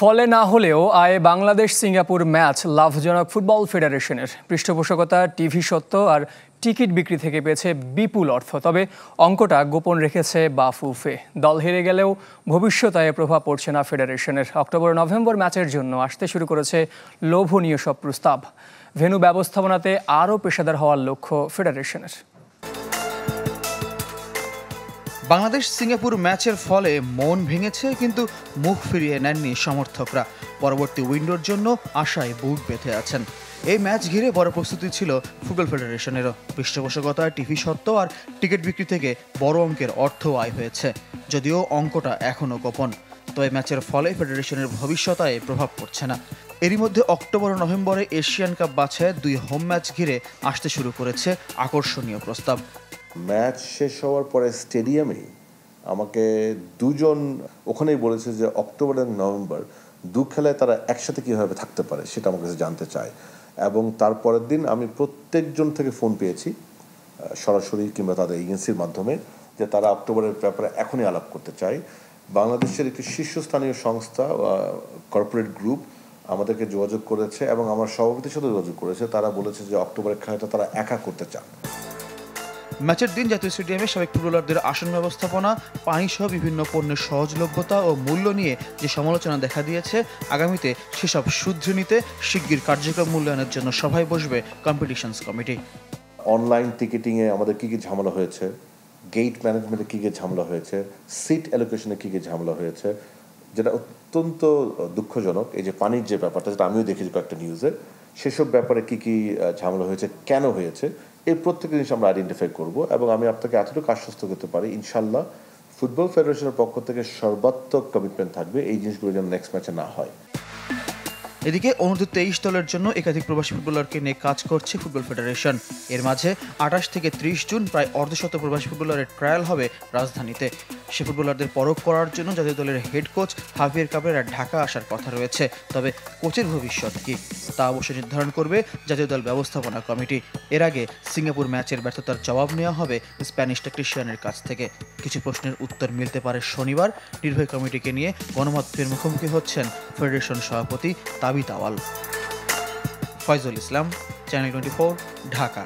ফলে না হলেও আয়ে বাংলাদেশ সিঙ্গাপুর ম্যাচ লাভজনক ফুটবল ফেডারেশনের। পৃষ্ঠপোষকতা, টিভি সত্ত্ব আর টিকিট বিক্রি থেকে পেয়েছে বিপুল অর্থ। তবে অঙ্কটা গোপন রেখেছে বাফুফে। দল হেরে গেলেও ভবিষ্যৎ আয়ে প্রভাব পড়ছে না ফেডারেশনের। অক্টোবর-নভেম্বর ম্যাচের জন্য আসতে শুরু করেছে লোভনীয় সব প্রস্তাব। ভেন্যু ব্যবস্থাপনাতে আরও পেশাদার হওয়ার লক্ষ্য ফেডারেশনের। বাংলাদেশ সিঙ্গাপুর ম্যাচের ফলে মন ভেঙেছে, কিন্তু মুখ ফিরিয়ে নেননি সমর্থকরা। পরবর্তী উইন্ডোর জন্য আশায় বুক বেঁধে আছেন। এই ম্যাচ ঘিরে বড় প্রস্তুতি ছিল ফুটবল ফেডারেশনেরও। পৃষ্ঠপোষকতা, টিভি সত্ত্ব আর টিকিট বিক্রি থেকে বড় অঙ্কের অর্থ আয় হয়েছে, যদিও অঙ্কটা এখনও গোপন। তো এই ম্যাচের ফলে ফেডারেশনের ভবিষ্যৎ আয়ে প্রভাব পড়ছে না। এরই মধ্যে অক্টোবর ও নভেম্বরে এশিয়ান কাপ বাছাইয়ে 2 হোম ম্যাচ ঘিরে আসতে শুরু করেছে আকর্ষণীয় প্রস্তাব। ম্যাচ শেষ হওয়ার পরে স্টেডিয়ামে আমাকে দুজন ওখানেই বলেছে যে অক্টোবর এবং নভেম্বর খেলায় তারা একসাথে কীভাবে থাকতে পারে সেটা আমার কাছে জানতে চায়। এবং তারপরের দিন আমি প্রত্যেকজন থেকে ফোন পেয়েছি, সরাসরি কিংবা তাদের এজেন্সির মাধ্যমে, যে তারা অক্টোবরের ব্যাপারে এখনই আলাপ করতে চায়। বাংলাদেশের একটি শীর্ষস্থানীয় সংস্থা, কর্পোরেট গ্রুপ আমাদেরকে যোগাযোগ করেছে এবং আমার সভাপতির সাথে যোগাযোগ করেছে। তারা বলেছে যে অক্টোবরের খেলাটা তারা একা করতে চান। ম্যাচের দিন জাতীয় স্টেডিয়ামে সাবেক ফুটবলারদের আসন ব্যবস্থাপনা, পানিসহ বিভিন্ন পণ্যের সহজলভ্যতা ও মূল্য নিয়ে যে সমালোচনা দেখা দিয়েছে, আগামীতে সেসব শুধরে নিতে শিগগির কার্যক্রম মূল্যায়নের জন্য সভায় বসবে কম্পিটিশনস কমিটি। অনলাইন টিকিটিংয়ে আমাদের কী কী ঝামেলা হয়েছে, গেট ম্যানেজমেন্টে কী কী ঝামেলা হয়েছে, সিট অ্যালোকেশনে কী কী ঝামেলা হয়েছে, যেটা অত্যন্ত দুঃখজনক। এই যে পানির যে ব্যাপারটা, যেটা আমিও দেখেছি কয়েকটা নিউজে, সেসব ব্যাপারে কী কী ঝামেলা হয়েছে, কেন হয়েছে, এই প্রত্যেক জিনিস আমরা আইডেন্টিফাই করব। এবং আমি আপনাকে এতটুকু আশ্বস্ত করতে পারি, ইনশাল্লাহ ফুটবল ফেডারেশনের পক্ষ থেকে সর্বাত্মক কমিটমেন্ট থাকবে এই জিনিসগুলো যেন নেক্সট ম্যাচে না হয়। এদিকে অনূর্ধ্ব-23 দলের জন্য একাধিক প্রবাসী ফুটবলারকে নিয়ে কাজ করছে ফুটবল ফেডারেশন। এর মাঝে 28 থেকে 30 জুন প্রায় অর্ধশত প্রবাসী ফুটবলারের ট্রায়াল হবে রাজধানীতে। সে ফুটবলারদের পরখ করার জন্য জাতীয় দলের head coach Javier Cabrera Dhaka আসার কথা রয়েছে। তবে কোচের ভবিষ্যৎ কি, তা অবশ্যই নির্ধারণ করবে জাতীয় দল ব্যবস্থাপনা কমিটি। এর আগে সিঙ্গাপুর ম্যাচের ব্যর্থতার জবাব নেওয়া হবে স্প্যানিশ টেকনিশিয়ানের কাছ থেকে। কিছু প্রশ্নের উত্তর মিলতে পারে শনিবার। নির্বাহী কমিটিকে নিয়ে গণমাধ্যমের মুখোমুখি হচ্ছেন ফেডারেশন সভাপতি তাবিত আওয়াল। ফয়জুল ইসলাম, চ্যানেল 24, ঢাকা।